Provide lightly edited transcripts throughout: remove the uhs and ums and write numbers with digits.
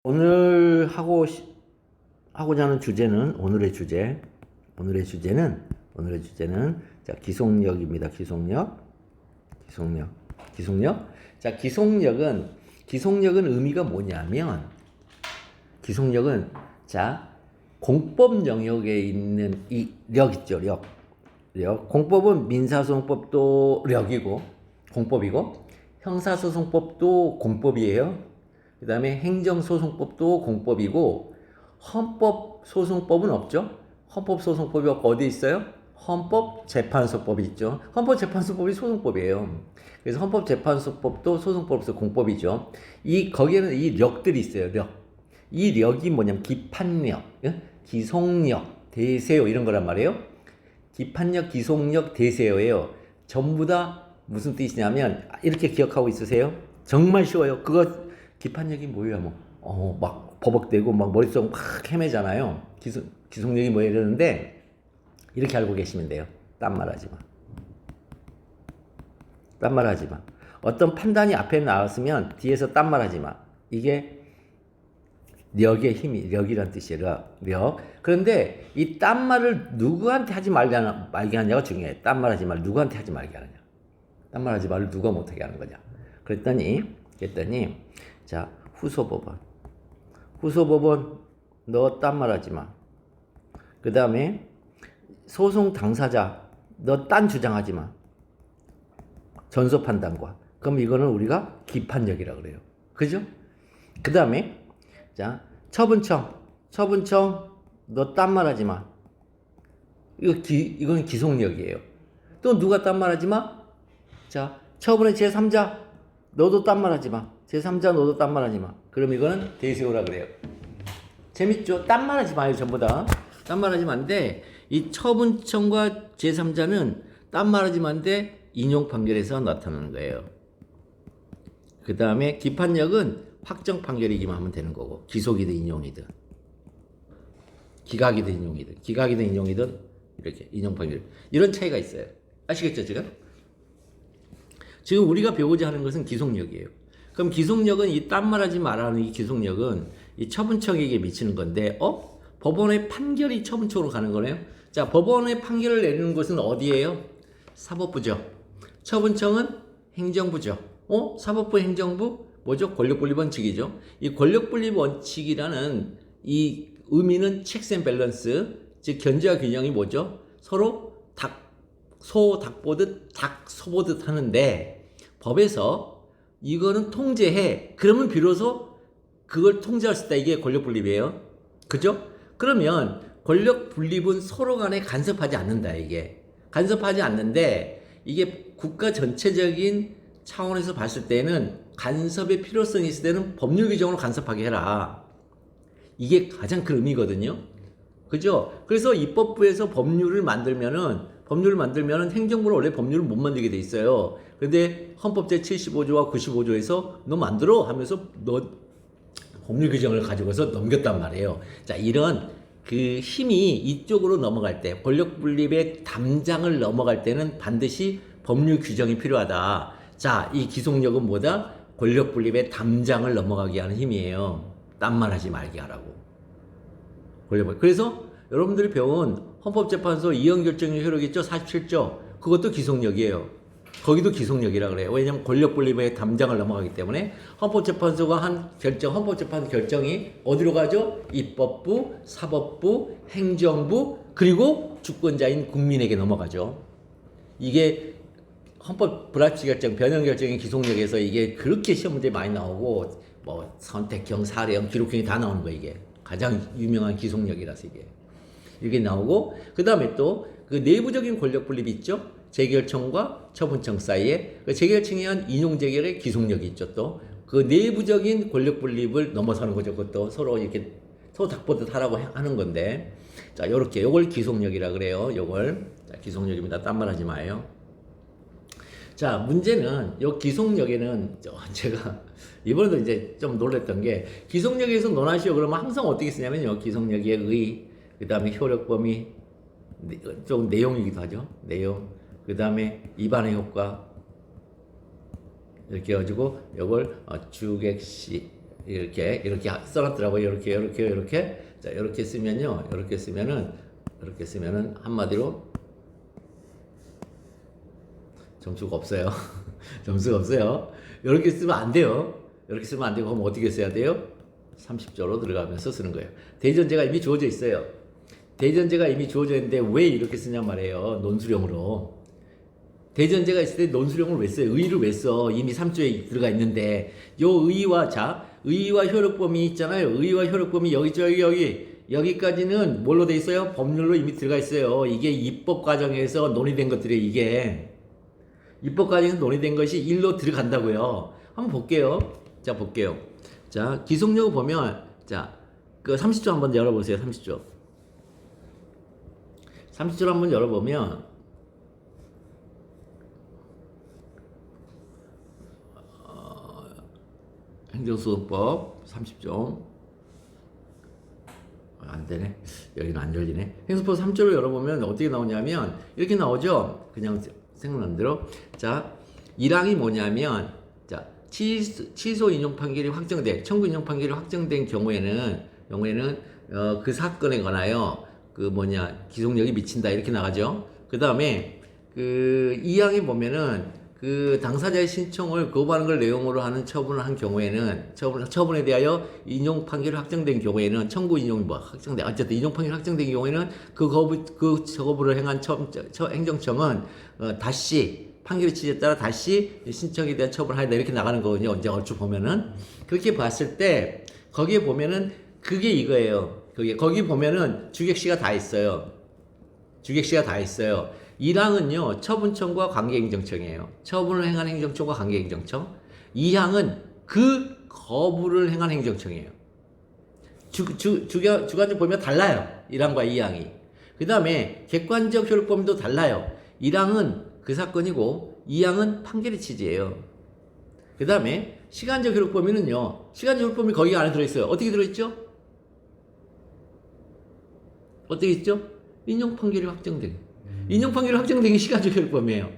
오늘 하고자 하는 주제는 오늘의 주제는 자, 기속력입니다. 기속력. 자, 기속력은 의미가 뭐냐면 기속력은 자, 공법 영역에 있는 이 력 있죠, 력. 공법은 민사소송법도 공법이고 형사소송법도 공법이에요. 그 다음에 행정소송법도 공법이고 헌법소송법은 없죠. 헌법소송법이 어디 있어요? 헌법재판소법이 있죠. 헌법재판소법이 소송법이에요. 그래서 헌법재판소법도 소송법에서 공법이죠. 거기에는 이 력들이 있어요. 이 력이 뭐냐면 기판력, 기속력, 대세요 이런 거란 말이에요. 기판력, 기속력, 대세요예요. 전부 다 무슨 뜻이냐면 이렇게 기억하고 있으세요? 정말 쉬워요. 기판력이 뭐예요? 막 버벅대고 막 머릿속 막 헤매잖아요. 기속력이 뭐예요? 이러는데 이렇게 알고 계시면 돼요. 딴 말하지 마. 어떤 판단이 앞에 나왔으면 뒤에서 딴 말하지 마. 이게 력의 힘이 력이란 뜻이에요. 력. 그런데 이 딴 말을 누구한테 하지 말게 하냐가 중요해. 딴 말하지 말 누구한테 하지 말게 하느냐. 딴 말하지 말을 누가 못하게 하는 거냐. 그랬더니 자, 후소법원 너 딴 말하지 마. 그 다음에 소송 당사자 너 딴 주장하지 마. 전소 판단과. 그럼 이거는 우리가 기판력이라 그래요. 그죠? 그 다음에 자, 처분청 너 딴 말하지 마. 이건 기속력이에요. 또 누가 딴 말하지 마? 자, 처분의 제3자 너도 딴 말하지 마. 제3자 너도 딴 말하지 마. 그럼 이거는 대세오라 그래요. 재밌죠? 딴 말하지 마요. 전부 다 딴 말하지 마인데 이 처분청과 제3자는 딴 말하지 마인데 인용 판결에서 나타나는 거예요. 그 다음에 기판력은 확정 판결이기만 하면 되는 거고 기속이든 인용이든 기각이든 인용이든 이렇게 인용 판결 이런 차이가 있어요. 아시겠죠 지금 우리가 배우고자 하는 것은 기속력이에요. 그럼 기속력은 이 딴 말하지 말라는 이 기속력은 이 처분청에게 미치는 건데 법원의 판결이 처분청으로 가는 거네요. 자, 법원의 판결을 내리는 곳은 어디예요? 사법부죠. 처분청은 행정부죠. 사법부 행정부 뭐죠? 권력분립 원칙이죠. 이 권력분립 원칙이라는 이 의미는 checks and balance, 즉 견제와 균형이 뭐죠? 서로 닭 소보듯 하는데 법에서 이거는 통제해. 그러면 비로소 그걸 통제할 수 있다. 이게 권력분립이에요. 그죠? 그러면 권력분립은 서로 간에 간섭하지 않는다. 이게 간섭하지 않는데 이게 국가 전체적인 차원에서 봤을 때는 간섭의 필요성이 있을 때는 법률 규정으로 간섭하게 해라. 이게 가장 큰 의미거든요. 그죠? 그래서 입법부에서 법률을 만들면은 행정부는 원래 법률을 못 만들게 돼 있어요. 근데 헌법 제75조와 95조에서 너 만들어 하면서 너 법률 규정을 가지고서 넘겼단 말이에요. 자, 이런 그 힘이 이쪽으로 넘어갈 때 권력 분립의 담장을 넘어갈 때는 반드시 법률 규정이 필요하다. 자, 이 기속력은 뭐다? 권력 분립의 담장을 넘어가게 하는 힘이에요. 딴 말 하지 말게 하라고. 그래서 여러분들이 배운 헌법재판소 이혼결정의 효력 있죠? 47조. 그것도 기속력이에요. 거기도 기속력이라 그래요. 왜냐하면 권력 분립의 담장을 넘어가기 때문에 헌법재판소가 한 헌법재판소 결정이 어디로 가죠? 입법부, 사법부, 행정부, 그리고 주권자인 국민에게 넘어가죠. 이게 헌법 불합치 결정, 변형 결정의 기속력에서 이게 그렇게 시험 문제 많이 나오고 뭐 선택형, 사례형, 기록형이 다 나오는 거예요. 이게 가장 유명한 기속력이라서 이게 나오고 그 다음에 또 그 내부적인 권력 분립이 있죠. 재결청과 처분청 사이에 그 재결청에 의한 인용 재결의 기속력이 있죠. 또 그 내부적인 권력 분립을 넘어서는 거죠. 그것도 서로 이렇게 서로 닭보듯 하라고 하는 건데 자, 요걸 기속력이라 그래요. 자, 기속력입니다. 딴 말 하지 마요. 자, 문제는 요 기속력에는 제가 이번에도 이제 좀 놀랬던 게 기속력에서 논하시오 그러면 항상 어떻게 쓰냐면요. 기속력의 의, 그 다음에 효력 범위, 좀 내용이기도 하죠. 내용, 그 다음에 입안의 효과 이렇게 해가지고 요걸 주객시 이렇게 써놨더라고요. 이렇게. 자, 이렇게 쓰면요. 이렇게 쓰면은 한마디로 점수가 없어요. 점수가 없어요. 이렇게 쓰면 안 돼요. 이렇게 쓰면 안 되고, 그럼 어떻게 써야 돼요? 30조로 들어가면서 쓰는 거예요. 대전제가 이미 주어져 있어요. 대전제가 이미 주어져 있는데 왜 이렇게 쓰냐 말이에요. 논술형으로. 대전제가 있을 때 논술형을 왜 써요? 의의를 왜 써? 이미 3조에 들어가 있는데 요 의의와 효력범위 있잖아요. 의의와 효력범위 여기까지는 뭘로 돼 있어요? 법률로 이미 들어가 있어요. 이게 입법 과정에서 논의된 것들이에요. 이게 입법 과정에서 논의된 것이 일로 들어간다고요. 한번 볼게요. 자, 볼게요. 자, 기속력을 보면 자, 그 30조 한번 열어보세요. 30조를 한번 열어보면 행정소송법 30조 안 되네. 여기는 안 열리네. 행정소송법 3조를 열어보면 어떻게 나오냐면 이렇게 나오죠. 그냥 생각난 대로. 자, 1항이 뭐냐면 자, 취소 인용 판결이 확정돼 청구 인용 판결이 확정된 경우에는 그 사건에 관하여 기속력이 미친다 이렇게 나가죠. 그 다음에 그 2항에 보면은 그 당사자의 신청을 거부하는 걸 내용으로 하는 처분을 한 경우에는 처분에 대하여 인용 판결이 확정된 경우에는 청구 인용이 확정돼. 어쨌든 인용 판결이 확정된 경우에는 그 거부를 행한 행정청은 다시 판결의 취지에 따라 다시 신청에 대한 처분을 하다 이렇게 나가는 거거든요. 이제 얼추 보면은 그렇게 봤을 때 거기에 보면은 그게 이거예요. 거기 보면은 주객시가 다 있어요. 1항은요, 처분청과 관계행정청이에요. 처분을 행한 행정청과 관계행정청. 2항은 그 거부를 행한 행정청이에요. 주관적 보면 달라요. 1항과 2항이. 그 다음에 객관적 효력범위도 달라요. 1항은 그 사건이고, 2항은 판결의 취지예요. 그 다음에 시간적 효력범위는요, 시간적 효력범위 거기 안에 들어있어요. 어떻게 들어있죠? 어떻게 있죠? 인용 판결이 확정된. 인용 판결이 확정된 게 시간적 효력범위예요.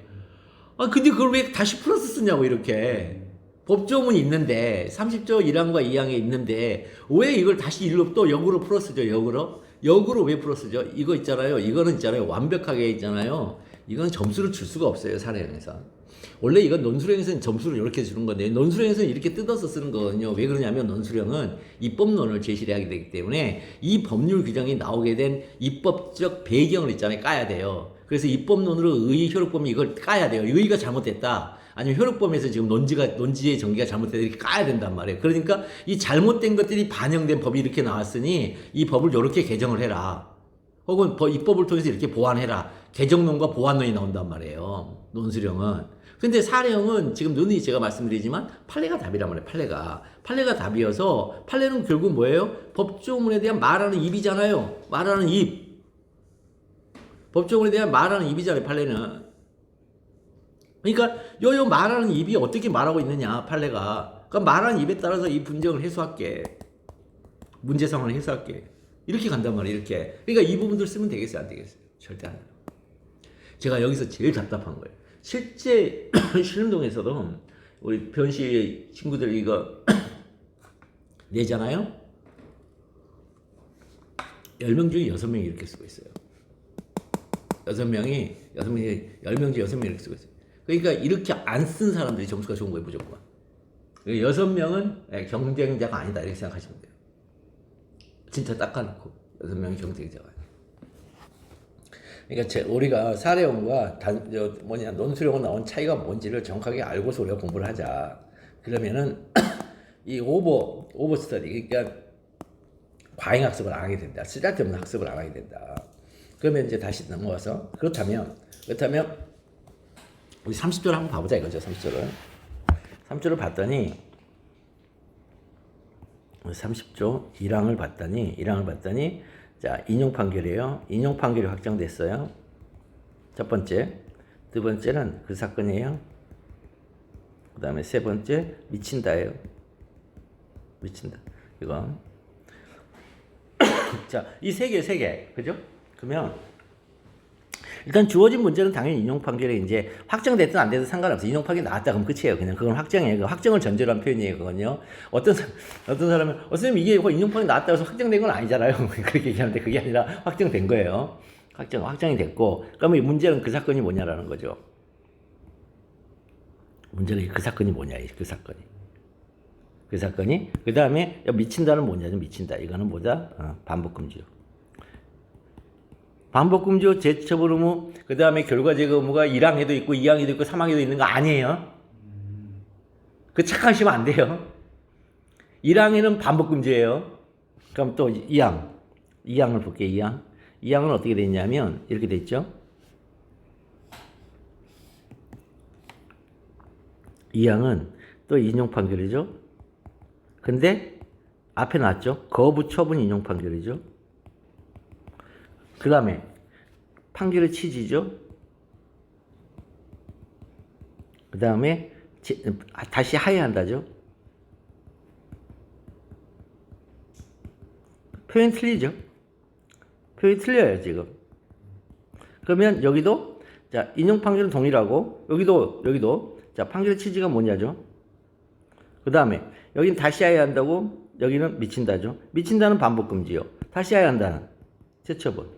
아, 근데 그걸 왜 다시 플러스 쓰냐고, 이렇게. 법조문이 있는데, 30조 1항과 2항에 있는데, 왜 이걸 다시 일로 또 역으로 풀어쓰죠, 역으로? 역으로 왜 풀어쓰죠? 이거 있잖아요. 이거는 있잖아요. 완벽하게 있잖아요. 이건 점수를 줄 수가 없어요, 사례형에서. 원래 이건 논술형에서는 점수를 이렇게 주는 건데, 논술형에서는 이렇게 뜯어서 쓰는 거거든요. 왜 그러냐면, 논술형은 입법론을 제시를 하게 되기 때문에, 이 법률 규정이 나오게 된 입법적 배경을 있잖아요. 까야 돼요. 그래서 입법론으로 의의 효력범위 이걸 까야 돼요. 의의가 잘못됐다. 아니면 효력범위에서 지금 논지의 전개가 잘못됐다. 이렇게 까야 된단 말이에요. 그러니까 이 잘못된 것들이 반영된 법이 이렇게 나왔으니 이 법을 이렇게 개정을 해라. 혹은 입법을 통해서 이렇게 보완해라. 개정론과 보완론이 나온단 말이에요. 논술형은. 근데 사례형은 지금 눈이 제가 말씀드리지만 판례가 답이란 말이에요. 판례가 답이어서 판례는 결국 뭐예요? 법조문에 대한 말하는 입이잖아요. 말하는 입. 법조문에 대한 말하는 입이잖아요. 판례는. 그러니까 요 말하는 입이 어떻게 말하고 있느냐. 판례가. 그러니까 말하는 입에 따라서 이 분쟁을 해소할게. 문제 상황을 해소할게. 이렇게 간단 말이에요. 이렇게. 그러니까 이 부분들 쓰면 되겠어요? 안 되겠어요? 절대 안 돼요. 제가 여기서 제일 답답한 거예요. 실제 신림동에서도 우리 변시 친구들 이거 내잖아요. 10명 중에 6명이 이렇게 쓰고 있어요. 10명 중에 6명이 이렇게 쓰고 있어요. 그러니까 이렇게 안 쓴 사람들이 점수가 좋은 거예요, 무조건. 6명은 경쟁자가 아니다 이렇게 생각하시면 돼요. 진짜 닦아놓고 6명이 경쟁자가 아니에요. 그러니까 우리가 사례형과 논술형으로 나온 차이가 뭔지를 정확하게 알고서 우리가 공부를 하자. 그러면은 이 오버 스터디, 그러니까 과잉 학습을 안 하게 된다. 쓸데없는 학습을 안 하게 된다. 그러면 이제 다시 넘어가서 그렇다면 우리 30조를 한번 봐보자 이거죠. 30조를 봤더니 30조 1항을 봤더니 자, 인용 판결이에요. 인용 판결이 확정됐어요. 첫 번째. 두 번째는 그 사건이에요. 그 다음에 세 번째, 미친다예요. 미친다. 이거. 자, 이 세 개. 그죠? 그러면 일단 주어진 문제는 당연히 인용 판결에 이제 확정됐든 안 돼도 상관없어요. 인용 판결이 나왔다 그럼 끝이에요. 그냥 그건 확정이에요. 그 확정을 전제로 한 표현이에요. 그건요. 어떤 사람은 선생님 이게 인용 판결이 나왔다고 해서 확정된 건 아니잖아요. 그렇게 얘기하는데 그게 아니라 확정된 거예요. 확정이 됐고 그러면 이 문제는 그 사건이 뭐냐라는 거죠. 문제는 그 사건이 뭐냐, 그 사건이. 그 다음에 미친다는 뭐냐죠, 미친다. 이거는 뭐다? 반복금지요. 반복금지요, 제처분 의무, 그 다음에 결과제거 의무가 1항에도 있고 2항에도 있고 3항에도 있는 거 아니에요. 그 착각하시면 안 돼요. 1항에는 반복금지예요. 그럼 또 2항을 볼게요. 2항은 어떻게 돼 있냐면 이렇게 돼 있죠. 2항은 또 인용 판결이죠. 근데 앞에 놨죠. 거부 처분 인용 판결이죠. 그 다음에 판결의 취지죠. 그 다음에 다시 하회한다죠. 표현 틀리죠. 표현이 틀려요 지금. 그러면 여기도 자 인용 판결은 동일하고 여기도 자 판결의 취지가 뭐냐죠. 그 다음에 여기는 다시 하회한다고 여기는 미친다죠. 미친다는 반복금지요. 다시 하회한다는 재처분.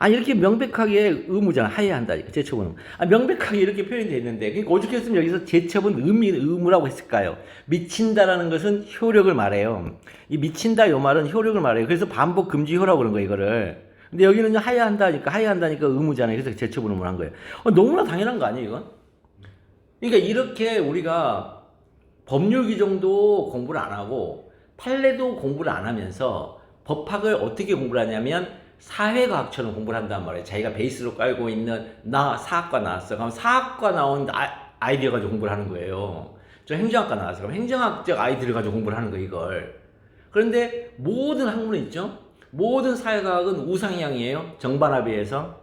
이렇게 명백하게 의무잖아. 하회한다. 재처분은. 명백하게 이렇게 표현되어 있는데 그러니까 오죽 했으면 여기서 재처분 의무라고 했을까요? 미친다라는 것은 효력을 말해요. 이 미친다 요 말은 효력을 말해요. 그래서 반복금지효라고 그런 거예요. 이거를. 근데 여기는 하회한다니까 의무잖아요. 그래서 재처분 의무를 한 거예요. 너무나 당연한 거 아니에요 이건? 그러니까 이렇게 우리가 법률 규정도 공부를 안 하고 판례도 공부를 안 하면서 법학을 어떻게 공부를 하냐면 사회과학처럼 공부를 한단 말이에요. 자기가 베이스로 깔고 있는 사학과 나왔어. 그럼 사학과 나온 아이디어 가지고 공부를 하는 거예요. 저 행정학과 나왔어. 그럼 행정학적 아이디어를 가지고 공부를 하는 거예요. 이걸. 그런데 모든 학문은 있죠. 모든 사회과학은 우상향이에요. 정반합에서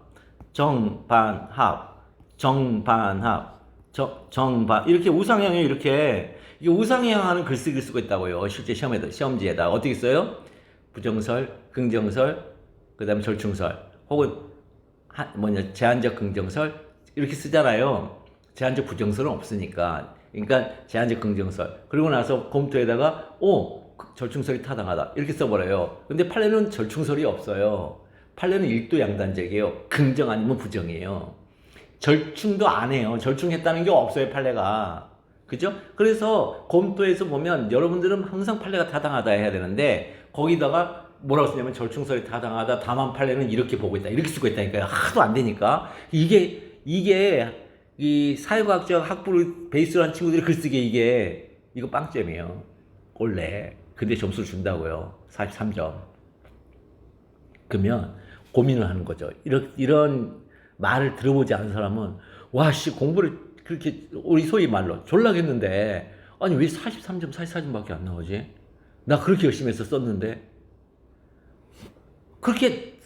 정반 이렇게 우상향이에요. 이렇게 이게 우상향하는 글쓰기를 쓰고 있다고요. 실제 시험지에다 어떻게 써요? 부정설, 긍정설, 그 다음에 절충설, 혹은 제한적 긍정설 이렇게 쓰잖아요. 제한적 부정설은 없으니까. 그러니까 제한적 긍정설. 그리고 나서 검토에다가 절충설이 타당하다 이렇게 써버려요. 근데 판례는 절충설이 없어요. 판례는 일도 양단적이에요. 긍정 아니면 부정이에요. 절충도 안 해요. 절충했다는 게 없어요, 판례가. 그죠? 그래서 검토에서 보면 여러분들은 항상 판례가 타당하다 해야 되는데 거기다가 뭐라고 쓰냐면 절충설이 타당하다. 다만 판례는 이렇게 보고 있다. 이렇게 쓰고 있다니까요. 하도 안 되니까. 이게 이 사회과학적 학부를 베이스로 한 친구들이 글쓰기에 이거 빵점이에요. 원래. 근데 점수를 준다고요. 43점. 그러면 고민을 하는 거죠. 이런 말을 들어보지 않은 사람은 공부를 그렇게 우리 소위 말로 졸라겠는데 아니 왜 43점 44점밖에 안 나오지? 나 그렇게 열심히 해서 썼는데 그렇게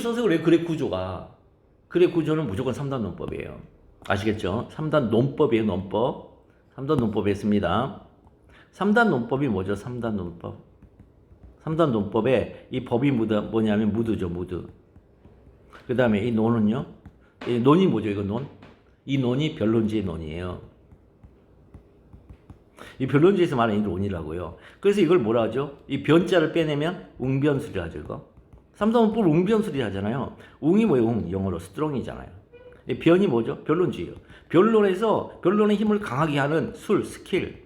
써서 그래. 그래 구조는 무조건 3단 논법이에요. 아시겠죠? 3단 논법이에요. 논법 3단 논법에 있습니다. 3단 논법이 뭐죠? 3단 논법에 이 법이 뭐냐면 무드죠. 무드. 그 다음에 이 논은요. 이 논이 뭐죠? 이거 논? 이 논이 변론지의 논이에요. 이 변론지에서 말하는 이 논이라고요. 그래서 이걸 뭐라 하죠? 이 변자를 빼내면 웅변수리 하죠. 이거. 3단 논법 웅변수리 하잖아요. 웅이 뭐예요? 영어로 strong이잖아요. 이 변이 뭐죠? 변론지예요. 변론의 힘을 강하게 하는 스킬.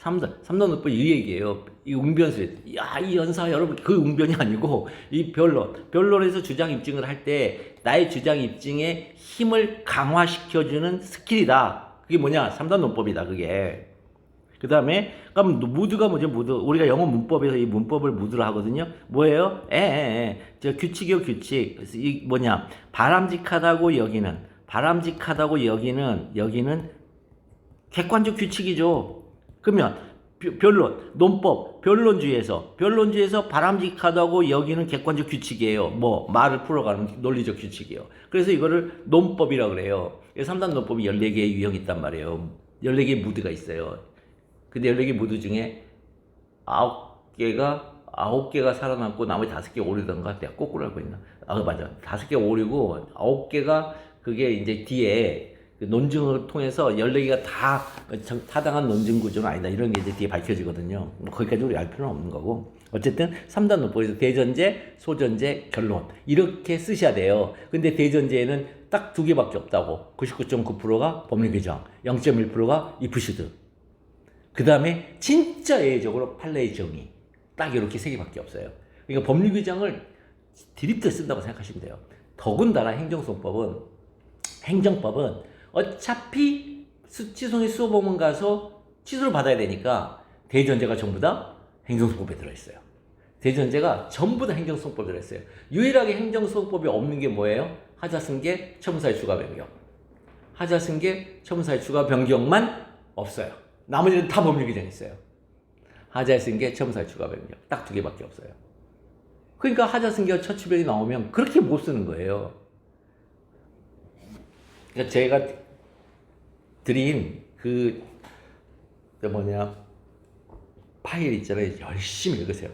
3단 논법 이 얘기예요. 이 웅변수리. 이 연사 여러분 그 웅변이 아니고 이 변론에서 주장 입증을 할 때 나의 주장 입증에 힘을 강화시켜주는 스킬이다. 그게 뭐냐? 3단 논법이다. 그게. 그 다음에 그럼 무드가 뭐죠? 무드. 우리가 영어 문법에서 이 문법을 무드로 하거든요. 뭐예요? 저 규칙이요. 규칙. 이 바람직하다고 여기는 객관적 규칙이죠. 그러면 변론주의에서 바람직하다고 여기는 객관적 규칙이에요. 말을 풀어가는 논리적 규칙이에요. 그래서 이거를 논법이라고 그래요. 3단 논법이 14개의 유형이 있단 말이에요. 14개의 무드가 있어요. 근데 14개 무드 중에 9개가 9개가 살아남고 나머지 5개 오리던가 내가 거꾸로 알고 있나? 아 맞아. 5개 오리고 9개가 그게 이제 뒤에 그 논증을 통해서 14개가 다 타당한 논증 구조는 아니다. 이런 게 이제 뒤에 밝혀지거든요. 뭐 거기까지 우리 알 필요는 없는 거고. 어쨌든 3단 논법에서 대전제, 소전제, 결론 이렇게 쓰셔야 돼요. 근데 대전제에는 딱 2개밖에 없다고. 99.9%가 법률 규정, 0.1%가 이프시드. 그 다음에 진짜 예외적으로 판례의 정의. 딱 이렇게 3개밖에 없어요. 그러니까 법률 규정을 드립대 쓴다고 생각하시면 돼요. 더군다나 행정법은 어차피 취소의 수호법원 가서 취소를 받아야 되니까 대전제가 전부 다 행정소송법에 들어있어요. 대전제가 전부 다 행정소송법에 들어있어요. 유일하게 행정소송법이 없는 게 뭐예요? 하자승계, 처무사의 추가 변경. 하자승계, 처무사의 추가 변경만 없어요. 나머지는 다 법률 규정이 있어요. 하자승계, 처무사의 추가 변경. 딱 2개밖에 없어요. 그러니까 하자승계와 처추변이 나오면 그렇게 못 쓰는 거예요. 그러니까 제가 드린 파일 있잖아요. 열심히 읽으세요.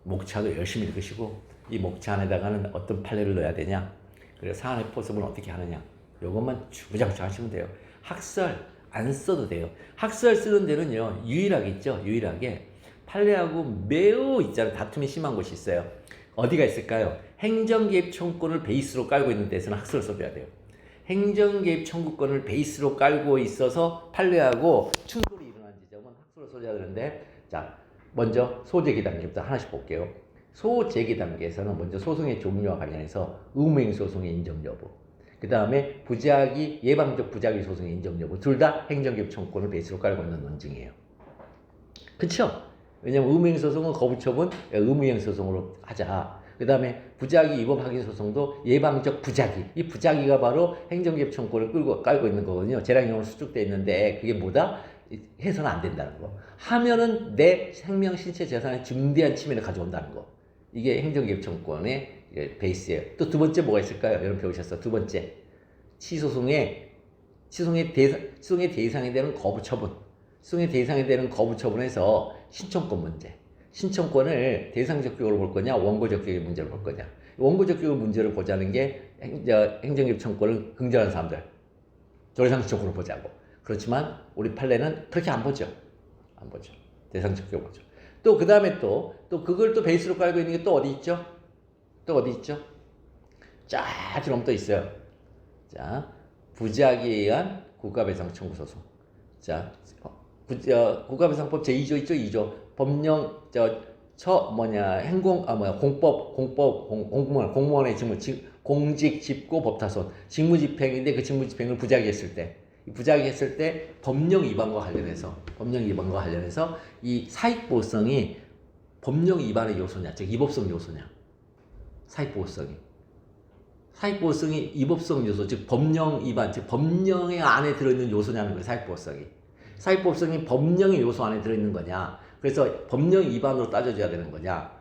목차도 열심히 읽으시고 이 목차 안에다가는 어떤 판례를 넣어야 되냐, 그리고 사안의 포섭은 어떻게 하느냐, 요것만 주구장창 하시면 돼요. 학설 안 써도 돼요. 학설 쓰는 데는요 유일하게 있죠. 유일하게 판례하고 매우 있잖아요. 다툼이 심한 곳이 있어요. 어디가 있을까요? 행정개입 청구권을 베이스로 깔고 있는 데서는 학설을 써줘야 돼요. 행정개입 청구권을 베이스로 깔고 있어서 판례하고 충돌이 일어난 지점은 학설을 써줘야 되는데, 자 먼저 소제기 단계부터 하나씩 볼게요. 소제기 단계에서는 먼저 소송의 종류와 관련해서 의무행 소송의 인정 여부, 그 다음에 부작위, 예방적 부작위 소송의 인정 여부, 둘 다 행정개입 청구권을 베이스로 깔고 있는 논증이에요. 그쵸? 왜냐면 의무행 소송은 거부처분, 의무행 소송으로 하자. 그 다음에 부작위 위법 확인 소송도 예방적 부작위, 이 부작위가 바로 행정개입 청구권을 깔고 있는 거거든요. 재량형으로 수축되어 있는데 그게 뭐다? 해서는 안 된다는 거. 하면은 내 생명, 신체, 재산에 중대한 침해를 가져온다는 거. 이게 행정개입 청구권의 베이스예요. 또 두 번째 뭐가 있을까요? 여러분 배우셨어. 두 번째, 치소송의 대상이 되는 거부처분. 소송의 대상이 되는 거부처분에서 신청권 문제. 신청권을 대상적 격으로 볼 거냐, 원고적 격의 문제로 볼 거냐. 원고적 격의 문제를 보자는 게 행정개입 청구권을 긍정하는 사람들. 조례상식적으로 보자고. 그렇지만 우리 판례는 그렇게 안 보죠. 안 보죠. 대상적 격으로 보죠. 또 그 다음에 또 그걸 또 베이스로 깔고 있는 게 또 어디 있죠? 또 어디 있죠? 쫙 들어오면 또 있어요. 자, 부작위에 의한 국가배상 청구 소송. 자, 국가배상법 제2조 있죠? 2조. 법령, 공무원의 직무, 공직, 집고, 법타손. 직무집행인데 그 직무집행을 부작위했을 때. 부작위했을 때 법령 위반과 관련해서 이 사익보호성이 법령 위반의 요소냐, 즉 이법성 요소냐. 사익보호성이 이법성 요소, 즉 법령 위반, 즉 법령의 안에 들어있는 요소냐는 거예요. 사익보호성이 법령의 요소 안에 들어있는 거냐, 그래서 법령 위반으로 따져줘야 되는 거냐.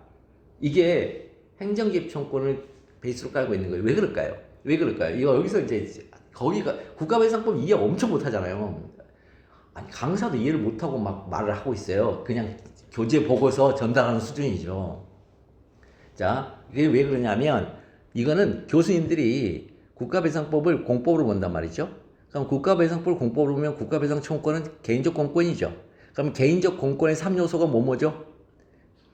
이게 행정개입 청구권을 베이스로 깔고 있는 거예요. 왜 그럴까요? 여기서 이제 거기가 국가배상법 이해 엄청 못하잖아요. 아니 강사도 이해를 못하고 막 말을 하고 있어요. 그냥 교재 보고서 전달하는 수준이죠. 자, 이게 왜 그러냐면 이거는 교수님들이 국가배상법을 공법으로 본단 말이죠. 그럼 국가배상법을 공법으로 보면 국가배상 청구권은 개인적 공권이죠. 그럼 개인적 공권의 3요소가 뭐죠?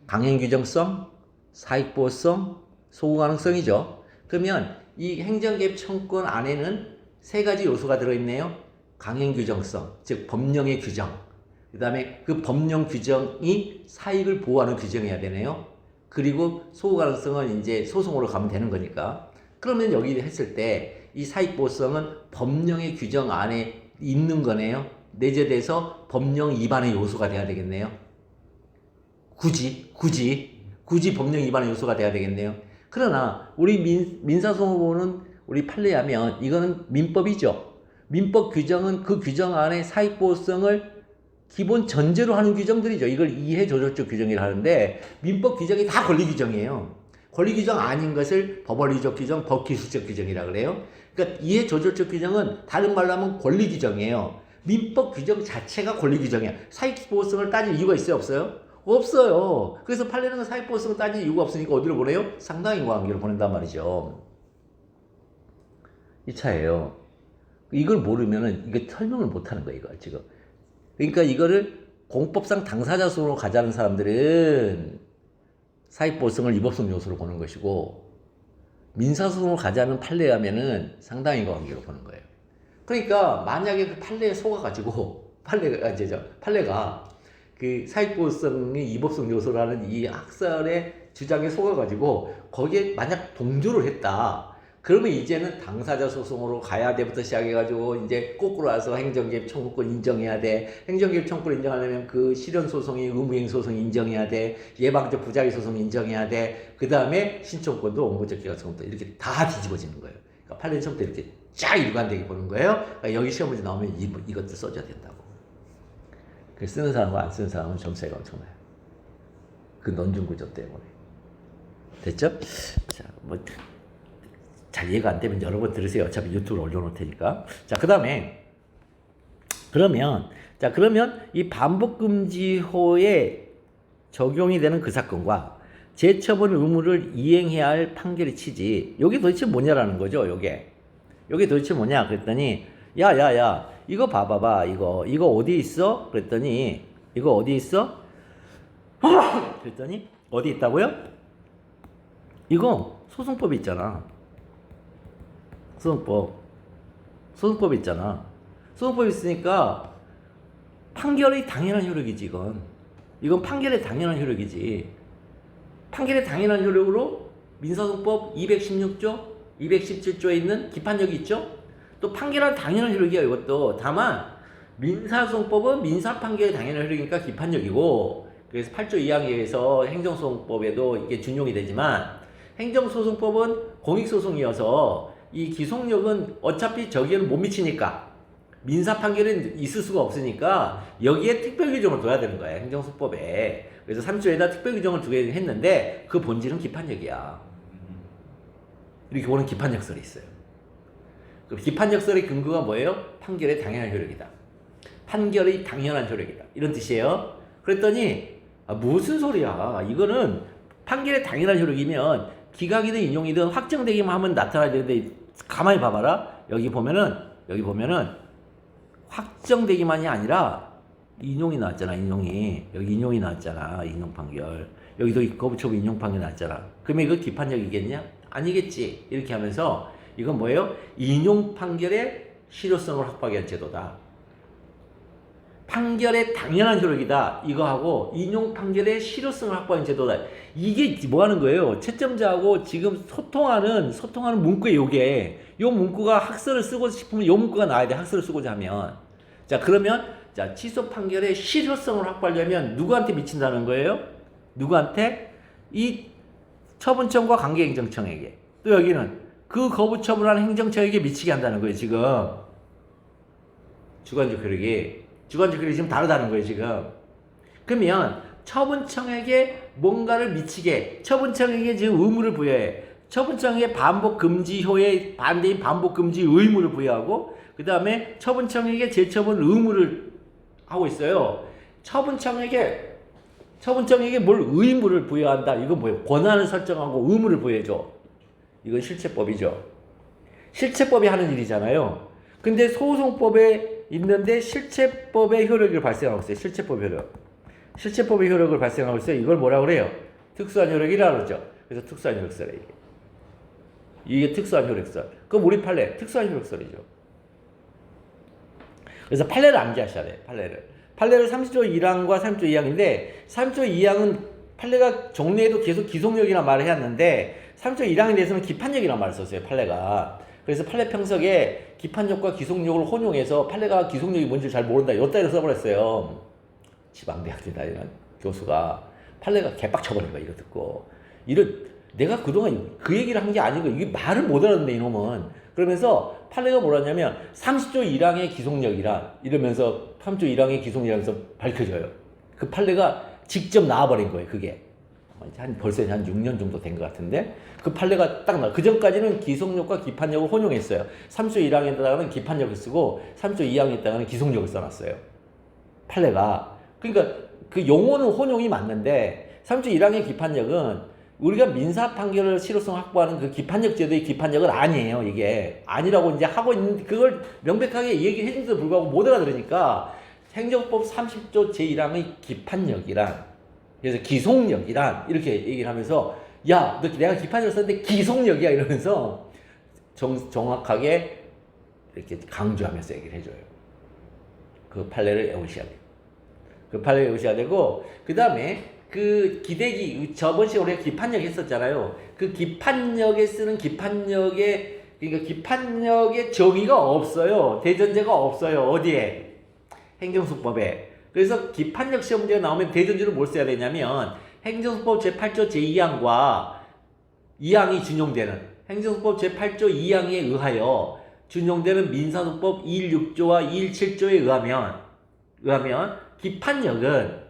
강행규정성, 사익보호성, 소구가능성이죠. 그러면 이 행정개입 청구권 안에는 3가지 요소가 들어있네요. 강행규정성, 즉 법령의 규정. 그 다음에 그 법령 규정이 사익을 보호하는 규정이어야 되네요. 그리고 소구가능성은 이제 소송으로 가면 되는 거니까. 그러면 여기 했을 때 이 사익보호성은 법령의 규정 안에 있는 거네요. 내재돼서 법령 위반의 요소가 돼야 되겠네요. 굳이 법령 위반의 요소가 돼야 되겠네요. 그러나 우리 민사소송법은 우리 판례하면 이거는 민법이죠. 민법 규정은 그 규정 안에 사익보호성을 기본 전제로 하는 규정들이죠. 이걸 이해조절적 규정이라 하는데 민법 규정이 다 권리규정이에요. 권리규정 아닌 것을 법원리적 규정, 법기술적 규정이라 그래요. 그러니까 이해조절적 규정은 다른 말로 하면 권리규정이에요. 민법 규정 자체가 권리규정이야. 사익보호성을 따질 이유가 있어요, 없어요? 없어요. 그래서 판례는 사회보호성을 따질 이유가 없으니까 어디로 보내요? 상당인과관계로 보낸단 말이죠. 이 차예요. 이걸 모르면은 이게 설명을 못하는 거예요, 이거 지금. 그러니까 이거를 공법상 당사자 수로 가자는 사람들은 사익보호성을 위법성 요소로 보는 것이고, 민사소송으로 가자는 판례에 하면은 상당인과 관계로 보는 거예요. 그러니까 만약에 그 판례에 속아가지고 판례가 그 사익보호성이 위법성 요소라는 이 학설의 주장에 속아가지고 거기에 만약 동조를 했다. 그러면 이제는 당사자 소송으로 가야 돼부터 시작해가지고 이제 거꾸로 와서 행정개입 청구권 인정해야 돼. 행정개입 청구권 인정하려면 그 실현 소송이 의무이행 소송 인정해야 돼. 예방적 부작위 소송 인정해야 돼. 그 다음에 신청권도 원고적 기각청구도 이렇게 다 뒤집어지는 거예요. 그러니까 판례 처음부터 이렇게 쫙 일관되게 보는 거예요. 그러니까 여기 시험 문제 나오면 이것도 써줘야 된다고. 그 쓰는 사람과 안 쓰는 사람은 점수가 엄청나요. 그 논증 구조 때문에. 됐죠? 자, 잘 이해가 안 되면 여러 번 들으세요. 어차피 유튜브로 올려놓을 테니까. 자, 그러면 이 반복금지호에 적용이 되는 그 사건과 재처분 의무를 이행해야 할 판결의 취지, 요게 도대체 뭐냐라는 거죠, 요게 도대체 뭐냐? 그랬더니, 야, 이거 봐봐봐, 이거 어디 있어? 그랬더니, 이거 어디 있어? 그랬더니, 어디 있다고요? 이거 소송법이 있잖아. 소송법 있잖아. 소송법 있으니까 판결이 당연한 효력이지, 이건 판결의 당연한 효력이지. 판결의 당연한 효력으로 민사소송법 216조, 217조에 있는 기판력이 있죠? 또 판결은 당연한 효력이야, 이것도. 다만, 민사소송법은 민사판결의 당연한 효력이니까 기판력이고, 그래서 8조 2항에 의해서 행정소송법에도 이게 준용이 되지만, 행정소송법은 공익소송이어서 이 기속력은 어차피 저기에는 못 미치니까 민사 판결은 있을 수가 없으니까 여기에 특별 규정을 둬야 되는 거예요, 행정소송법에. 그래서 3조에다 특별 규정을 두게 했는데 그 본질은 기판력이야. 이렇게 보는 기판력설이 있어요. 그 기판력설의 근거가 뭐예요? 판결의 당연한 효력이다. 판결의 당연한 효력이다. 이런 뜻이에요. 그랬더니 무슨 소리야? 이거는 판결의 당연한 효력이면 기각이든 인용이든 확정되기만 하면 나타나야 되는데, 가만히 봐봐라. 여기 보면은 확정되기만이 아니라 인용이 나왔잖아. 여기 인용이 나왔잖아. 인용 판결. 여기도 거부처분 인용 판결 나왔잖아. 그러면 이거 기판력이겠냐? 아니겠지. 이렇게 하면서 이건 뭐예요? 인용 판결의 실효성을 확보하기 위한 제도다. 판결의 당연한 효력이다. 이거하고 인용 판결의 실효성을 확보하는 제도다. 이게 뭐 하는 거예요? 채점자하고 지금 소통하는 문구에 요게, 요 문구가 학설을 쓰고 싶으면 요 문구가 나와야 돼. 학설을 쓰고자 하면. 자, 그러면, 취소 판결의 실효성을 확보하려면 누구한테 미친다는 거예요? 누구한테? 이 처분청과 관계행정청에게. 또 여기는 그 거부 처분하는 행정청에게 미치게 한다는 거예요, 지금. 주관적 효력이 지금 다르다는 거예요, 지금. 그러면 처분청에게 뭔가를 미치게, 처분청에게 지금 의무를 부여해. 처분청에게 반복금지효의 반대인 반복금지 의무를 부여하고, 그 다음에 처분청에게 재처분 의무를 하고 있어요. 처분청에게 뭘 의무를 부여한다. 이건 뭐예요? 권한을 설정하고 의무를 부여해줘. 이건 실체법이죠. 실체법이 하는 일이잖아요. 근데 소송법에 있는데 실체법의 효력을 발생하고 있어요. 실체법의 효력을 발생하고 있어요. 이걸 뭐라고 그래요? 특수한 효력이라고 그러죠. 그래서 특수한 효력설이에요. 이게 특수한 효력설. 그럼 우리 판례 특수한 효력설이죠. 그래서 판례를 암기하셔야 돼요. 판례를 30조 1항과 30조 2항인데 30조 2항은 판례가 정리해도 계속 기속력이라는 말을 해왔는데 30조 1항에 대해서는 기판력이라는 말을 썼어요. 판례가. 그래서 판례 평석에 기판력과 기속력을 혼용해서 판례가 기속력이 뭔지 잘 모른다. 이따위로 써버렸어요. 지방대학교다 이런 교수가 판례가 개빡쳐버린 거야. 이거 듣고. 내가 그동안 그 얘기를 한 게 아니고 이게 말을 못 알았는데 이놈은. 그러면서 판례가 뭐라냐면 30조 1항의 기속력이라 이러면서 3조 1항의 기속력이라면서 밝혀져요. 그 판례가 직접 나와버린 거예요. 그게. 벌써 한 6년 정도 된 것 같은데 그 판례가 딱 나와. 그 전까지는 기속력과 기판력을 혼용했어요. 3조 1항에다가는 기판력을 쓰고 3조 2항에다가는 기속력을 써놨어요. 판례가. 그러니까 그 용어는 혼용이 맞는데 3조 1항의 기판력은 우리가 민사 판결을 실효성 확보하는 그 기판력 제도의 기판력은 아니에요. 이게 아니라고 이제 하고 있는 그걸 명백하게 얘기해 준데도 불구하고 못 알아들으니까 행정법 30조 제1항의 기판력이란 그래서 기속력이란 이렇게 얘기를 하면서 야, 너 내가 기판력을 썼는데 기속력이야 이러면서 정확하게 이렇게 강조하면서 얘기를 해줘요. 그 판례를 외우셔야 돼요. 그 판례를 외우셔야 되고 그 다음에 그 기대기 저번 시간에 우리가 기판력 했었잖아요. 그 기판력에 쓰는 기판력의 그러니까 기판력의 정의가 없어요. 대전제가 없어요. 어디에? 행정소법에. 그래서 기판력 시험 문제가 나오면 대전제를 뭘 써야 되냐면 행정소법 제8조 제2항과 2항이 준용되는 행정소법 제8조 2항에 의하여 준용되는 민사소법 216조와 217조에 의하면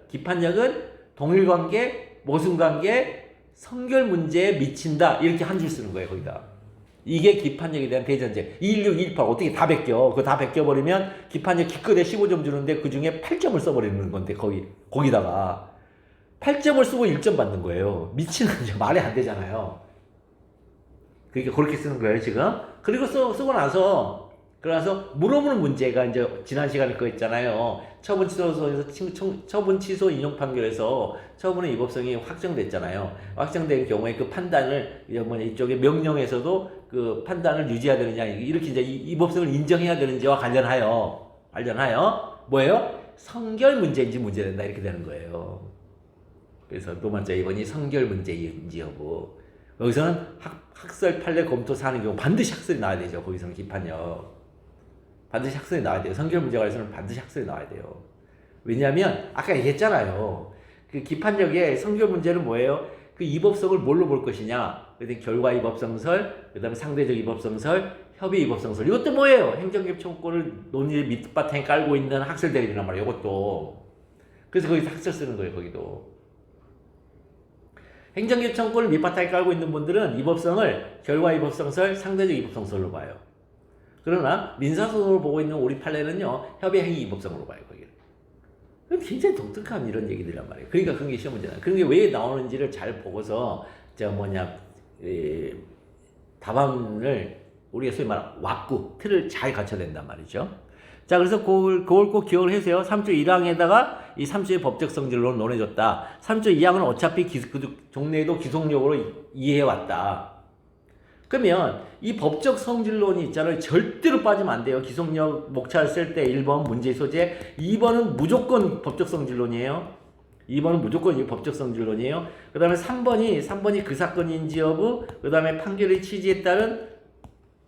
기판력은 동일관계, 모순관계, 성결문제에 미친다. 이렇게 한 줄 쓰는 거예요, 거기다. 이게 기판력에 대한 대전제. 216, 218 어떻게 다 베껴. 그거 다 베껴버리면 기판력 기껏해 15점 주는데 그 중에 8점을 써버리는 건데, 거기다가. 8점을 쓰고 1점 받는 거예요. 미치는 거죠. 말이 안 되잖아요. 그러니까 그렇게 쓰는 거예요, 지금. 그리고 쓰고 나서 물어보는 문제가 이제 지난 시간에 그거 있잖아요. 처분 취소 인용 판결에서 처분의 위법성이 확정됐잖아요. 확정된 경우에 그 판단을 이쪽에 명령에서도 그 판단을 유지해야 되느냐 이렇게 이제 위법성을 인정해야 되는지와 관련하여 뭐예요? 성결 문제인지 문제된다 이렇게 되는 거예요. 그래서 노만자 2번이 성결 문제인지 여부. 여기서는 학설 판례 검토 사는 경우 반드시 학설이 나와야 되죠. 거기서는 기판력. 반드시 학설이 나와야 돼요. 성결 문제에 관해서는 반드시 학설이 나와야 돼요. 왜냐하면 아까 얘기했잖아요. 그 기판력의 성결 문제는 뭐예요? 그 위법성을 뭘로 볼 것이냐? 그래서 결과 위법성설, 그 다음에 상대적 위법성설, 협의 위법성설. 이것도 뭐예요? 행정기업 청구권을 논의 밑바탕에 깔고 있는 학설 대립이란 말이에요. 이것도. 그래서 거기서 학설 쓰는 거예요. 거기도. 행정기업 청구권을 밑바탕에 깔고 있는 분들은 위법성을 결과 위법성설, 상대적 위법성설로 봐요. 그러나 민사소송을 보고 있는 우리 판례는요 협의 행위 위법성으로 봐요. 거기를. 굉장히 독특한 이런 얘기들이란 말이에요. 그러니까 그런 게 시험 문제잖아요. 그런 게 왜 나오는지를 잘 보고서 답안을 우리가 소위 말하는 왁구 틀을 잘 갖춰야 된단 말이죠. 자, 그래서 그걸 꼭 기억을 해주세요. 3조 1항에다가 이 3조의 법적 성질로 논해줬다. 3조 2항은 어차피 종래에도 기속력으로 이해해왔다. 그러면 이 법적 성질론이 있잖아요. 절대로 빠지면 안 돼요. 기속력 목차를 쓸 때 1번 문제 소재, 2번은 무조건 법적 성질론이에요. 2번은 무조건 법적 성질론이에요. 그 다음에 3번이 그 사건인지 여부, 그 다음에 판결의 취지에 따른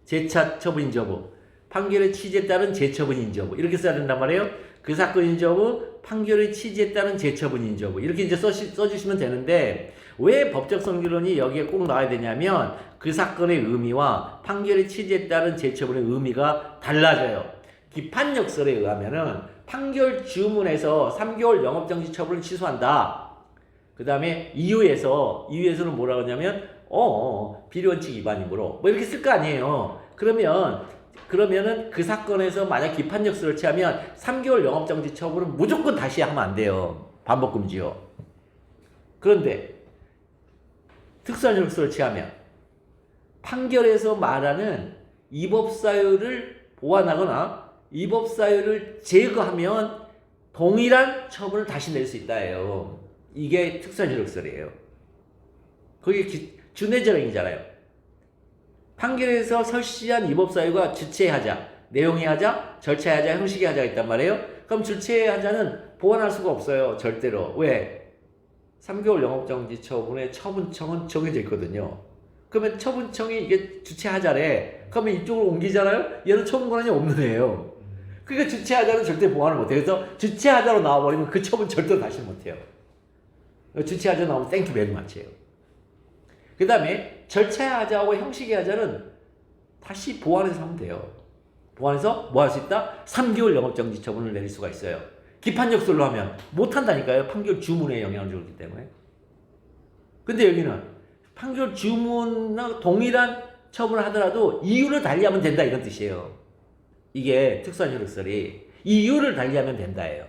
재차 처분인지 여부, 판결의 취지에 따른 재처분인지 여부 이렇게 써야 된단 말이에요. 그 사건인지 여부, 판결의 취지에 따른 재처분인지 여부 이렇게 이제 써주시면 되는데 왜 법적 성질론이 여기에 꼭 나와야 되냐면 그 사건의 의미와 판결의 취지에 따른 재처분의 의미가 달라져요. 기판력설에 의하면은 판결 주문에서 3개월 영업정지 처분을 취소한다. 그 다음에 이유에서는 뭐라고 하냐면 비례원칙 위반이므로 뭐 이렇게 쓸 거 아니에요. 그러면은 그 사건에서 만약 기판력설을 취하면 3개월 영업정지 처분은 무조건 다시 하면 안 돼요. 반복금지요. 그런데 특수한력설을 취하면 판결에서 말하는 위법사유를 보완하거나 위법사유를 제거하면 동일한 처분을 다시 낼 수 있다예요. 이게 특수한력설이에요. 그게 준해절행이잖아요. 판결에서 설시한 위법사유가 주체하자, 내용이하자, 절차하자, 형식이 하자가 있단 말이에요. 그럼 주체하자는 보완할 수가 없어요. 절대로. 왜? 3개월 영업정지 처분의 처분청은 정해져 있거든요. 그러면 처분청이 이게 주체하자래. 그러면 이쪽으로 옮기잖아요? 얘는 처분 권한이 없는 애예요. 그러니까 주체하자는 절대 보완을 못해요. 그래서 주체하자로 나와버리면 그 처분 절대 다시 못해요. 주체하자 나오면 땡큐 베리 마치예요. 그 다음에 절차하자하고 형식하자는 다시 보완해서 하면 돼요. 보완해서 뭐 할 수 있다? 3개월 영업정지 처분을 내릴 수가 있어요. 기판력설로 하면 못한다니까요. 판결 주문에 영향을 주기 때문에. 근데 여기는 판결 주문과 동일한 처분을 하더라도 이유를 달리하면 된다 이런 뜻이에요. 이게 특수한 효력설이 이유를 달리하면 된다예요.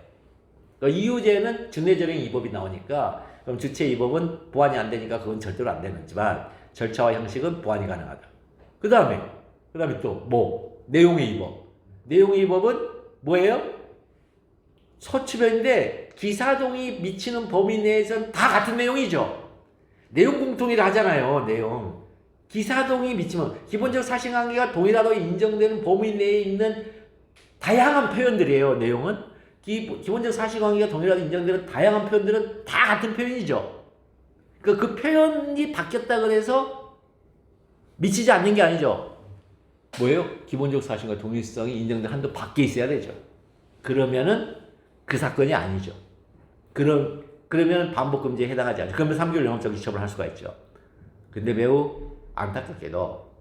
그러니까 이유제는 준내절행 이법이 나오니까 그럼 주체 이법은 보완이 안 되니까 그건 절대로 안 되는지만 절차와 형식은 보완이 가능하다. 그 다음에 또 뭐? 내용의 이법. 내용의 이법은 뭐예요? 서술형인데 기사동이 미치는 범위 내에서는 다 같은 내용이죠. 내용 공통이라 하잖아요. 내용. 기사동이 미치면 기본적 사실관계가 동일하다고 인정되는 범위 내에 있는 다양한 표현들이에요. 내용은 기본적 사실관계가 동일하다고 인정되는 다양한 표현들은 다 같은 표현이죠. 그 표현이 바뀌었다 그래서 미치지 않는 게 아니죠. 뭐예요? 기본적 사실과 동일성이 인정된 한도 밖에 있어야 되죠. 그러면은 그 사건이 아니죠. 그러면 반복금지에 해당하지 않죠. 그러면 3개월 영업정지 처벌할 수가 있죠. 근데 매우 안타깝게도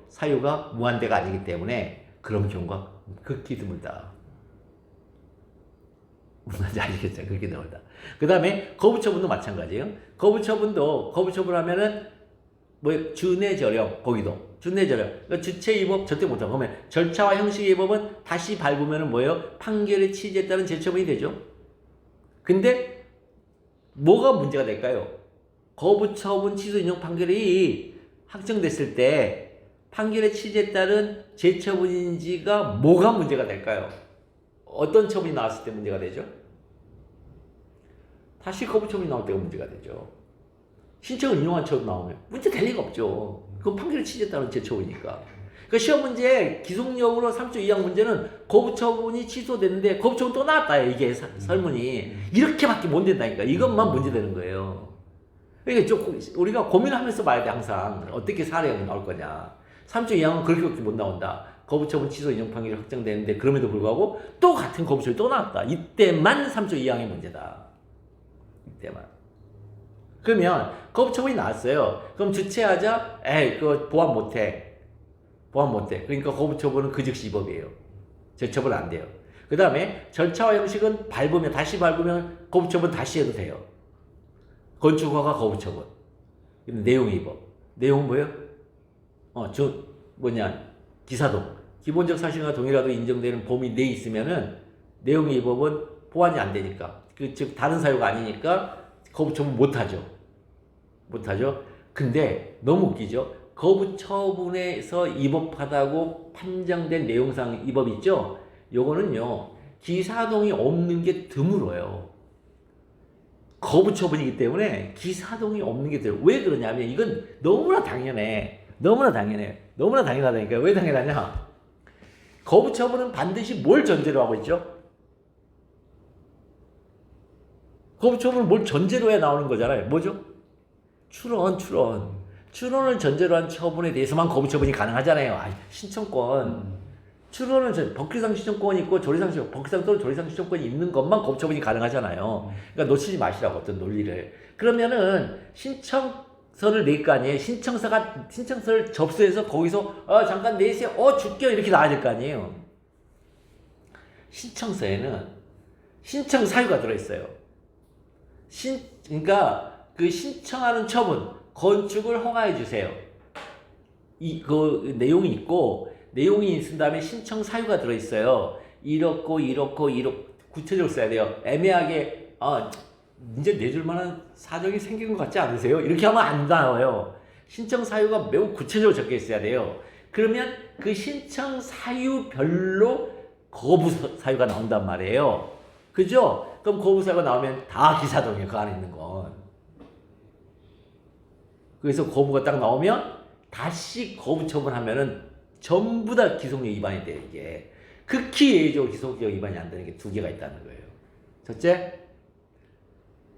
사유가 무한대가 아니기 때문에 그런 경우가 극히 드물다. 뭔지 아시겠죠? 극히 드물다. 그 다음에 거부처분도 마찬가지예요. 거부처분하면은 뭐 준내절용 거기도 준내절용. 그러니까 주체 위법 절대 못하고 그러면 절차와 형식의 위법은 다시 밟으면은 뭐예요? 판결의 취지에 따른 재처분이 되죠. 근데 뭐가 문제가 될까요? 거부처분 취소 인용 판결이 확정됐을 때 판결의 취지에 따른 재처분인지가 뭐가 문제가 될까요? 어떤 처분이 나왔을 때 문제가 되죠? 다시 거부처분이 나올 때가 문제가 되죠. 신청을 인용한 처분 나오면 문제 될 리가 없죠. 그건 판결의 취지에 따른 재처분이니까. 그 시험 문제 기속력으로 3조 2항 문제는 거부처분이 취소됐는데 거부처분 또 나왔다. 이게 설문이 이렇게밖에 못 된다니까. 이것만 문제되는 거예요. 그러니까 좀 우리가 고민하면서 봐야 돼. 항상 어떻게 사례가 나올 거냐. 3조 2항은 그렇게밖에 못 나온다. 거부처분 취소 인용 판결이 확정되는데 그럼에도 불구하고 또 같은 거부처분이 또 나왔다. 이때만 3조 2항의 문제다. 이때만. 그러면 거부처분이 나왔어요. 그럼 주체하자. 그거 보완 못해. 그러니까 거부처분은 그 즉시 위법이에요. 재처분 안 돼요. 그 다음에 절차와 형식은 다시 밟으면 거부처분 다시 해도 돼요. 건축허가 거부처분. 내용 위법. 내용은 뭐예요? 기사동. 기본적 사실과 동일하도 인정되는 범위 내에 있으면은 내용 위법은 보완이 안 되니까. 즉 다른 사유가 아니니까 거부처분 못하죠. 근데 너무 웃기죠. 거부처분에서 위법하다고 판정된 내용상 위법 있죠? 요거는요. 기사동이 없는 게 드물어요. 거부처분이기 때문에 기사동이 없는 게 드물어요. 왜 그러냐면 이건 너무나 당연하다니까. 왜 당연하냐? 거부처분은 반드시 뭘 전제로 하고 있죠? 거부처분은 뭘 전제로 해 나오는 거잖아요. 뭐죠? 추론을 전제로 한 처분에 대해서만 거부처분이 가능하잖아요. 신청권. 추론은 법규상 신청권이 있고 법규상 또는 조례상 신청권이 있는 것만 거부처분이 가능하잖아요. 그러니까 놓치지 마시라고 어떤 논리를. 그러면은 신청서를 낼 거 아니에요. 신청서를 접수해서 거기서 잠깐 내세요. 줄게요. 이렇게 나와야 될 거 아니에요. 신청서에는 신청 사유가 들어있어요. 그러니까 그 신청하는 처분, 건축을 허가해 주세요. 그 내용이 있고, 내용이 있은 다음에 신청 사유가 들어있어요. 이렇고, 구체적으로 써야 돼요. 애매하게, 이제 내줄 만한 사정이 생긴 것 같지 않으세요? 이렇게 하면 안 나와요. 신청 사유가 매우 구체적으로 적혀 있어야 돼요. 그러면 그 신청 사유별로 거부 사유가 나온단 말이에요. 그죠? 그럼 거부 사유가 나오면 다 기사동이에요. 그 안에 있는 건. 그래서 거부가 딱 나오면 다시 거부 처분하면은 전부 다 기속력 위반이 돼요. 이게 극히 예외적으로 기속력 위반이 안 되는 게 두 개가 있다는 거예요. 첫째,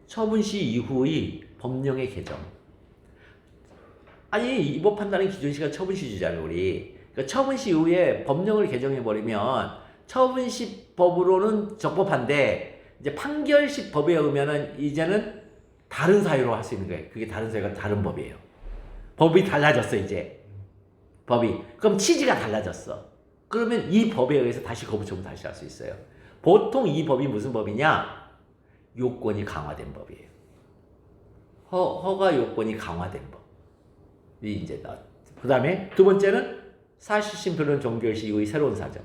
처분 시 이후의 법령의 개정. 이법 판단은 기존 시가 처분 시주잖아요, 우리. 그러니까 처분 시 이후에 법령을 개정해 버리면 처분 시 법으로는 적법한데 이제 판결 시 법에 의하면은 이제는 다른 사유로 할 수 있는 거예요. 그게 다른 사유가 다른 법이에요. 법이 달라졌어, 이제. 그럼 취지가 달라졌어. 그러면 이 법에 의해서 다시 거부처분 다시 할 수 있어요. 보통 이 법이 무슨 법이냐? 요건이 강화된 법이에요. 허가 요건이 강화된 법. 이제 그 다음에 두 번째는 사실심 변론 종결 시 이후의 새로운 사정.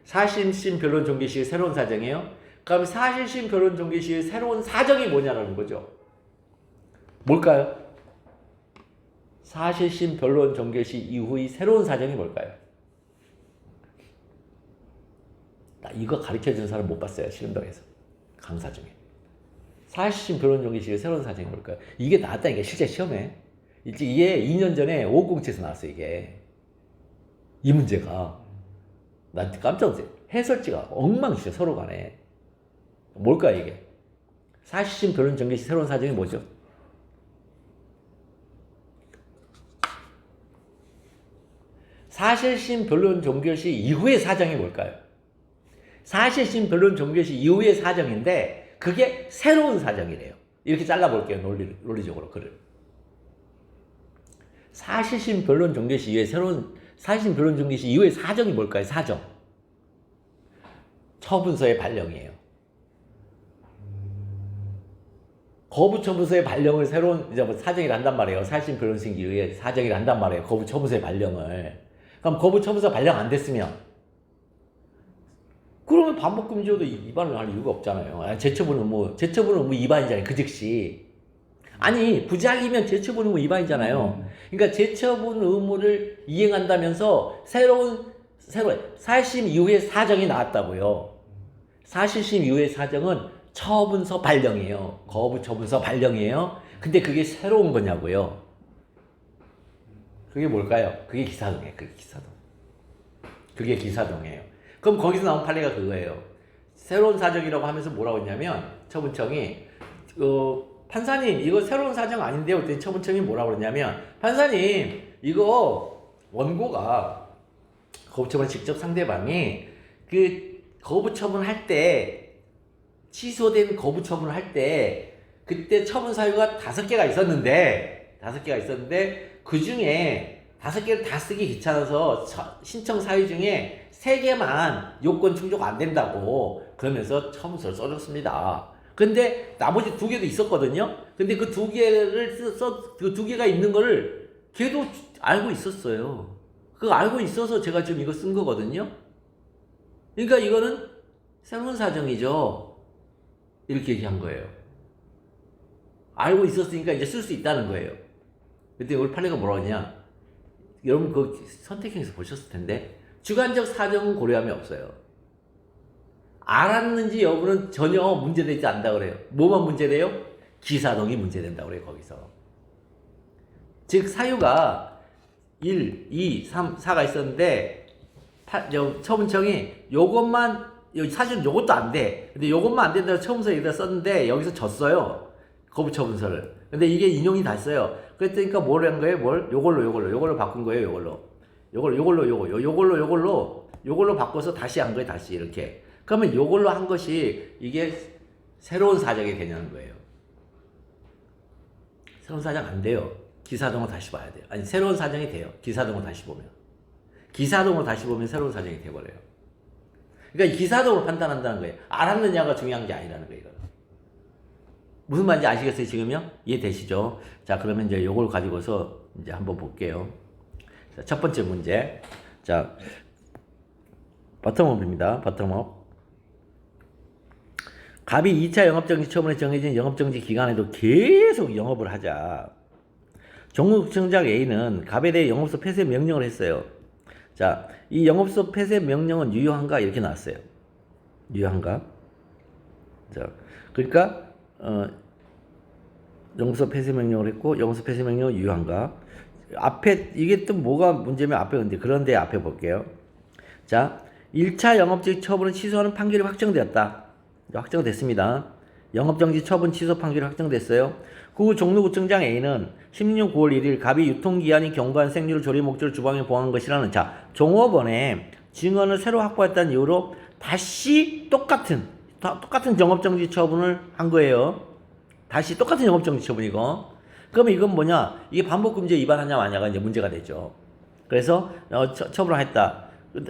사실심 변론 종결 시의 새로운 사정이에요. 그럼 사실심 변론 종결 시의 새로운 사정이 뭐냐라는 거죠. 뭘까요? 사실심 변론 종결 시 이후의 새로운 사정이 뭘까요? 나 이거 가르쳐주는 사람 못 봤어요. 실험당에서. 강사 중에. 사실심 변론 종결 시의 새로운 사정이 뭘까요? 이게 나왔다니까 실제 시험에. 이게 2년 전에 550에서 나왔어요. 이게. 이 문제가. 난 깜짝 놀랐어요. 해설지가 엉망이죠. 서로 간에. 뭘까 이게? 사실심 변론 종결 시 새로운 사정이 뭐죠? 사실심 변론 종결 시 이후의 사정이 뭘까요? 사실심 변론 종결 시 이후의 사정인데 그게 새로운 사정이래요. 이렇게 잘라볼게요. 논리적으로 글을. 사실심 변론 종결 시 이후의 사실심 변론 종결 시 이후의 사정이 뭘까요? 사정. 처분서의 발령이에요. 거부 처분서의 발령을 새로운 이제 사정이 한단 말이에요. 사실심 변론 승기 이후에 사정이 한단 말이에요. 거부 처분서의 발령을. 그럼 거부 처분서 발령 안 됐으면 그러면 반복 금지어도 위반을 할 이유가 없잖아요. 재처분 의무 위반이잖아요. 그 즉시. 아니 부작이면 재처분 의무 위반이잖아요. 그러니까 재처분 의무를 이행한다면서 새로운 사실심 이후의 사정이 나왔다고요. 사실심 이후의 사정은 처분서 발령이에요. 거부 처분서 발령이에요. 근데 그게 새로운 거냐고요. 그게 뭘까요? 그게 기사동이에요. 그게 기사동이에요. 그럼 거기서 나온 판례가 그거예요. 새로운 사정이라고 하면서 뭐라고 했냐면 처분청이 판사님 이거 새로운 사정 아닌데요. 그랬더니 처분청이 뭐라고 그랬냐면 판사님 이거 원고가 거부처분 직접 상대방이 그 거부처분할 때 취소된 거부처분을 할 때 그때 처분 사유가 5개가 있었는데 그 중에 5개를 다 쓰기 귀찮아서 신청 사유 중에 3개만 요건 충족 안 된다고 그러면서 처분서를 써줬습니다. 근데 나머지 2개도 있었거든요. 근데 그 2개를 그 2개가 있는 거를 걔도 알고 있었어요. 그거 알고 있어서 제가 지금 이거 쓴 거거든요. 그러니까 이거는 새로운 사정이죠. 이렇게 얘기한 거예요. 알고 있었으니까 이제 쓸 수 있다는 거예요. 그때 우리 판례가 뭐라고 했냐? 여러분 그 선택형에서 보셨을 텐데 주관적 사정은 고려함이 없어요. 알았는지 여부는 전혀 문제되지 않는다 그래요. 뭐만 문제돼요? 기사동이 문제된다 그래요. 거기서. 즉 사유가 1, 2, 3, 4가 있었는데 처분청이 요것만 사실은 요것도 안 돼. 근데 요것만 안 된다고 처분서에 여기다 썼는데 여기서 졌어요. 거부 처분서를. 근데 이게 인용이 됐어요. 그랬더니까 뭘 한 거예요? 요걸로 바꾼 거예요. 요걸로 바꿔서 다시 한 거예요. 다시 이렇게. 그러면 요걸로 한 것이 이게 새로운 사정이 되냐는 거예요. 새로운 사정 안 돼요. 기사동을 다시 봐야 돼요. 아니 새로운 사정이 돼요. 기사동을 다시 보면 새로운 사정이 돼버려요. 그러니까 기사동으로 판단한다는 거예요. 알았느냐가 중요한 게 아니라는 거예요. 이거는. 무슨 말인지 아시겠어요? 지금요? 이해되시죠? 자, 그러면 이제 요걸 가지고서 이제 한번 볼게요. 자, 첫 번째 문제. 자, 버텀업입니다. 버텀업. 갑이 2차 영업정지 처분에 정해진 영업정지 기간에도 계속 영업을 하자. 종국청장 A는 갑에 대해 영업소 폐쇄 명령을 했어요. 자, 이 영업소 폐쇄 명령은 유효한가? 이렇게 나왔어요. 유효한가? 자, 그러니까 영업소 폐쇄 명령을 했고 영업소 폐쇄 명령은 유효한가? 앞에 이게 또 뭐가 문제면 앞에 그런데 앞에 볼게요. 자, 1차 영업정지 처분을 취소하는 판결이 확정되었다. 확정됐습니다. 영업정지 처분 취소 판결이 확정됐어요. 그 후 종로구청장 A는 16년 9월 1일 갑이 유통기한이 경과한 생류를 조리 목적으로 주방에 보관한 것이라는 종업원에 증언을 새로 확보했다는 이유로 다시 똑같은 영업정지 처분을 한 거예요. 다시 똑같은 영업정지 처분이고. 그러면 이건 뭐냐? 이게 반복금지에 위반하냐 마냐가 이제 문제가 되죠. 그래서 처분을 했다.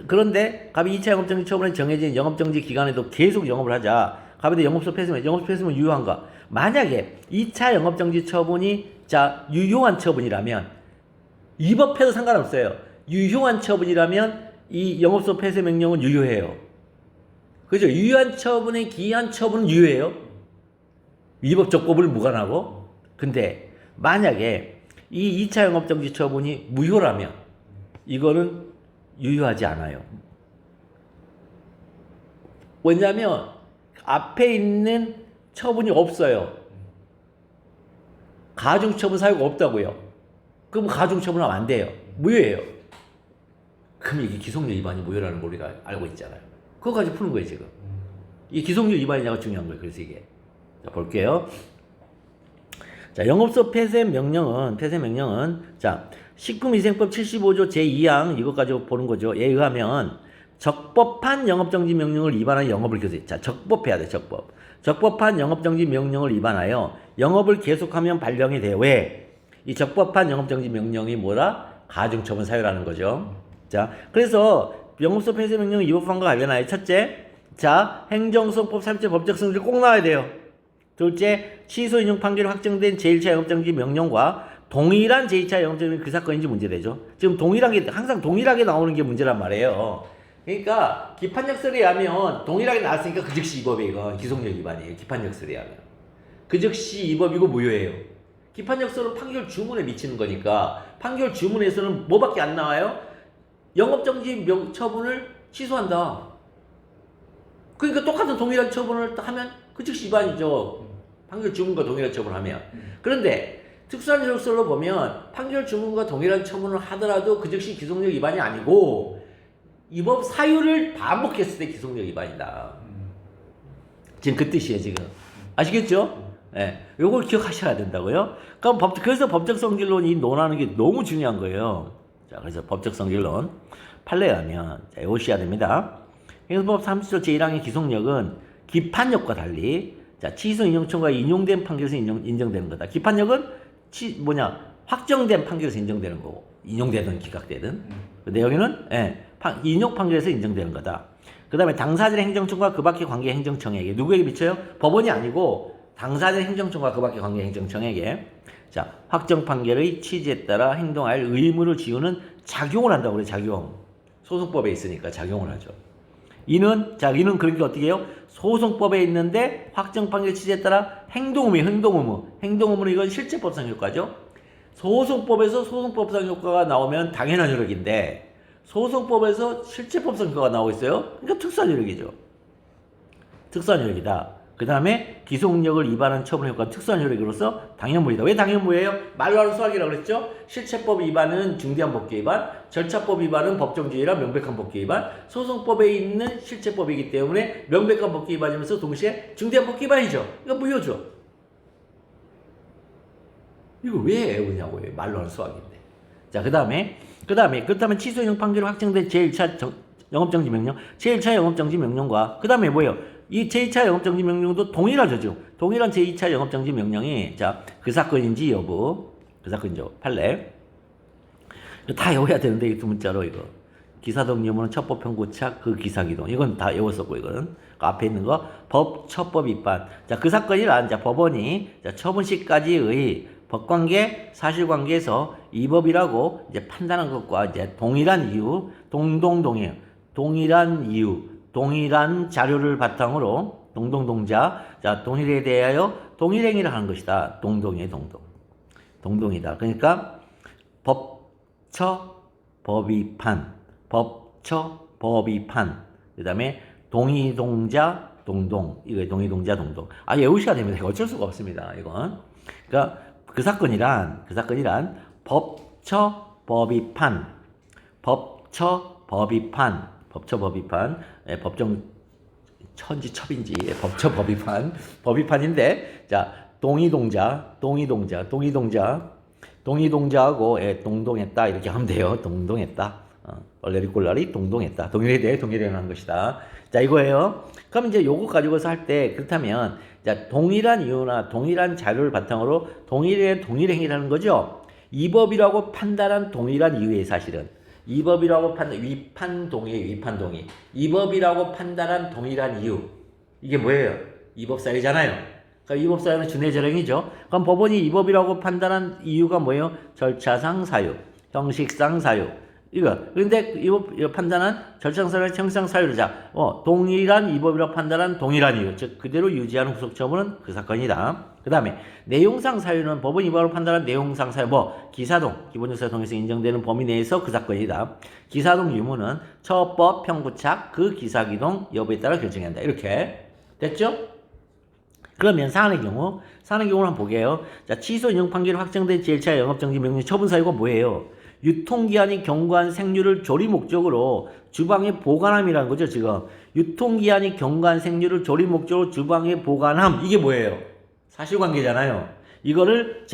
그런데 갑이 2차 영업정지 처분에 정해진 영업정지 기간에도 계속 영업을 하자. 갑에 대해 영업소 폐쇄면 유효한가? 만약에 2차 영업정지 처분이 유효한 처분이라면 위법해도 상관없어요. 유효한 처분이라면 이 영업소 폐쇄 명령은 유효해요. 그죠? 유효한 처분에 기이한 처분은 유효해요. 위법 적법을 무관하고. 근데 만약에 이 2차 영업정지 처분이 무효라면 이거는 유효하지 않아요. 왜냐하면 앞에 있는 처분이 없어요. 가중처분 사유가 없다고요. 그럼 가중처분하면 안 돼요. 무효예요. 그럼 이게 기속력 위반이 무효라는 걸 우리가 알고 있잖아요. 그거까지 푸는 거예요, 지금. 이 기속력 위반이냐가 중요한 거예요. 그래서 이게. 자, 볼게요. 자, 영업소 폐쇄 명령은, 자, 식품위생법 75조 제2항, 이것 가지고 보는 거죠. 에 의하면, 적법한 영업정지 명령을 위반하여 영업을 계속, 자, 적법해야 돼, 적법. 적법한 영업정지 명령을 위반하여 영업을 계속하면 발령이 돼. 왜? 이 적법한 영업정지 명령이 뭐라? 가중처분 사유라는 거죠. 자, 그래서 영업소 폐쇄 명령 위법함과 관련하여 첫째, 자, 행정소송법 3조 법적 성질 꼭 나와야 돼요. 둘째, 취소 인용 판결이 확정된 제1차 영업정지 명령과 동일한 제2차 영업정지 그 사건인지 문제되죠. 지금 동일한 게 항상 동일하게 나오는 게 문제란 말이에요. 그러니까 기판역설에 하면 동일하게 나왔으니까 그 즉시 위법이에요. 이건 기속력 위반이에요. 기판역설에 하면 그 즉시 위법이고 무효예요. 기판역설은 판결 주문에 미치는 거니까 판결 주문에서는 뭐밖에 안 나와요? 영업정지 처분을 취소한다. 그러니까 똑같은 동일한 처분을 하면 그 즉시 위반이죠. 판결 주문과 동일한 처분을 하면. 그런데 특수한 이력설로 보면 판결 주문과 동일한 처분을 하더라도 그 즉시 기속력 위반이 아니고 위법 사유를 반복했을 때 기속력 위반이다. 지금 그 뜻이에요, 지금. 아시겠죠? 네. 요걸 기억하셔야 된다고요. 그래서 법적 성질론이 논하는 게 너무 중요한 거예요. 자, 그래서 법적 성질론. 판례에 하면, 자, 요시해야 됩니다. 행정법 30조 제1항의 기속력은 기판력과 달리, 자, 취소 인용청과 인용된 판결에서 인정되는 거다. 기판력은 확정된 판결에서 인정되는 거고, 인용되든 기각되든. 근데 여기는, 인용 판결에서 인정되는 거다. 그 다음에 당사자의 행정청과 그 밖의 관계 행정청에게, 누구에게 미쳐요? 법원이 아니고, 당사자의 행정청과 그 밖의 관계 행정청에게, 자, 확정 판결의 취지에 따라 행동할 의무를 지우는 작용을 한다고 그래요, 작용. 소송법에 있으니까 작용을 하죠. 이는 그러니까 어떻게 해요? 소송법에 있는데 확정 판결 취지에 따라 행동의무는 이건 실제법상 효과죠. 소송법에서 소송법상 효과가 나오면 당연한 효력인데 소송법에서 실제법상 효과가 나오고 있어요. 그러니까 특수한 효력이죠. 특수한 효력이다. 그 다음에 기속력을 위반한 처분 효과는 특수한 효력으로서 당연무효다. 왜 당연무효예요? 말로 하는 수학이라고 그랬죠? 실체법 위반은 중대한 법규 위반, 절차법 위반은 법정주의라 명백한 법규 위반, 소송법에 있는 실체법이기 때문에 명백한 법규 위반이면서 동시에 중대한 법규 위반이죠. 이거 무효죠. 이거 왜 외우냐고요? 말로 하는 수학인데. 자, 그 다음에 그렇다면 취소 인용 판결이 확정된 제1차 영업정지 명령, 제1차 영업정지 명령과 그 다음에 뭐예요? 이 제2차 영업정지 명령도 동일하죠, 지금. 동일한 제2차 영업정지 명령이, 자, 그 사건인지 여부, 그 사건이죠. 판례. 다 외워야 되는데, 이 두 문자로, 이거. 기사동 유무는 첩법 평고착, 그 기사기동. 이건 다 외웠었고, 이거는. 그 앞에 있는 거, 첩법 위반. 자, 그 사건이란, 자, 법원이, 자, 처분시까지의 법관계, 사실관계에서 이 법이라고 이제 판단한 것과 이제 동일한 이유, 동일한 이유, 동일한 자료를 바탕으로 자, 동일에 대하여 동일행위를 하는 것이다. 동동이다. 그러니까 법위판. 그 다음에 동의동자, 이거 동의동자, 아, 외우셔야 됩니다. 이거 어쩔 수가 없습니다. 이건. 그러니까 그 사건이란 법위판, 법정 천지첩인지 법위판인데, 자, 동의동자하고 동동했다 이렇게 하면 돼요. 동동했다. 얼레리꼴라리 동동했다. 동일에 대해 동일행한 것이다. 자, 이거예요. 그럼 이제 요거 가지고서 할 때 그렇다면, 자, 동일한 이유나 동일한 자료를 바탕으로 동일행위라는 거죠. 이 법이라고 판단한 동일한 이유의 사실은 이 법이라고 위판동의 이 법이라고 판단한 동일한 이유, 이게 뭐예요? 이 법 사유잖아요. 그러니까 이 법 사유는 준해절행이죠. 그럼 법원이 이 법이라고 판단한 이유가 뭐예요? 절차상 사유, 형식상 사유, 이거. 그런데 이거 판단한 절창사유나 형상사유를 동일한 위법이라고 판단한 동일한 이유, 즉 그대로 유지하는 후속 처분은 그 사건이다. 그 다음에 내용상 사유는 법원 위법으로 판단한 내용상 사유, 기사동, 기본적사 동의에서 인정되는 범위 내에서 그 사건이다. 기사동 유무는 처법, 평부착, 그 기사기동 여부에 따라 결정해야 한다. 이렇게 됐죠? 그러면 사안의 경우를 한번 보게요. 자, 취소 인용 판결이 확정된 제1차 영업정지 명령 처분 사유가 뭐예요? 유통기한이 경과한 생류를 조리 목적으로 주방에 보관함이라는 거죠, 지금. 유통기한이 경과한 생류를 조리 목적으로 주방에 보관함. 이게 뭐예요? 사실관계잖아요. 이거를,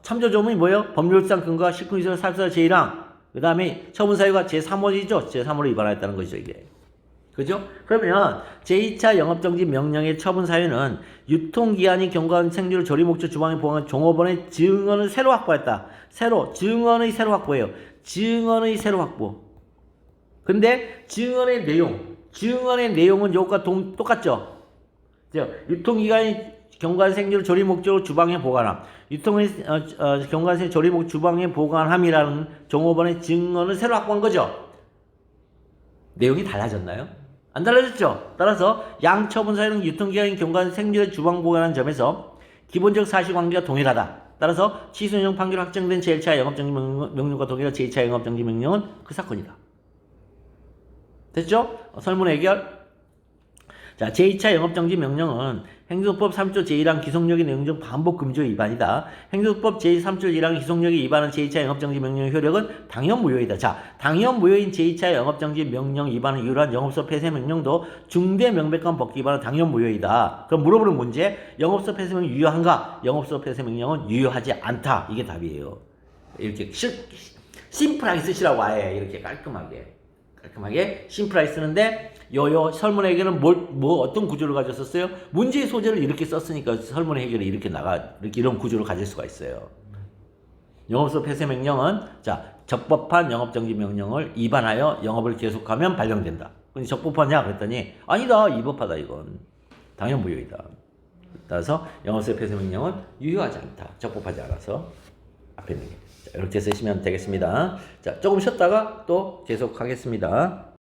참조 조문이 뭐예요? 법률상 근거가 식품위생 사유사 제1항. 그 다음에 처분 사유가 제3호이죠? 제3호를 위반하였다는 것이죠, 이게. 그죠? 그러면 제2차 영업정지 명령의 처분 사유는 유통기한이 경과한 생류를 조리 목적 주방에 보관한 종업원의 증언을 새로 확보했다. 증언의 새로 확보예요. 증언의 새로 확보. 근데 증언의 내용은 요것과 똑같죠? 유통기한이 경과한 생류를 조리 목적으로 주방에 보관함. 경과한 생류 조리 목적 주방에 보관함이라는 종업원의 증언을 새로 확보한 거죠? 내용이 달라졌나요? 안 달라졌죠? 따라서 양처분 사유는 유통기한이 경과한 생류의 주방 보관한 점에서 기본적 사실관계가 동일하다. 따라서 취소인용 판결 확정된 제1차 영업정지 명령과 동일한 제2차 영업정지 명령은 그 사건이다. 됐죠? 설문 해결. 자, 제2차 영업정지 명령은 행정법 3조 제1항 기속력의 내용 중 반복 금지의 위반이다. 행정법 제3조 1항 기속력의 위반은 제2차 영업정지 명령의 효력은 당연 무효이다. 자, 당연 무효인 제2차 영업정지 명령 위반을 이유로 한 영업소 폐쇄 명령도 중대 명백한 법규 위반은 당연 무효이다. 그럼 물어보는 문제, 영업소 폐쇄 명령 유효한가? 영업소 폐쇄 명령은 유효하지 않다. 이게 답이에요. 이렇게 심플하게 쓰시라고 아예 이렇게 깔끔하게 심플하게 쓰는데 요 설문 해결은 어떤 구조를 가졌었어요? 문제의 소재를 이렇게 썼으니까 설문 해결이 이렇게 이런 구조를 가질 수가 있어요. 영업소 폐쇄 명령은 적법한 영업정지 명령을 위반하여 영업을 계속하면 발령된다. 근데 적법하냐 그랬더니 아니다, 위법하다. 이건 당연 무효이다. 따라서 영업소 폐쇄 명령은 유효하지 않다. 적법하지 않아서 앞에 있는 게. 이렇게 쓰시면 되겠습니다. 조금 쉬었다가 또 계속하겠습니다.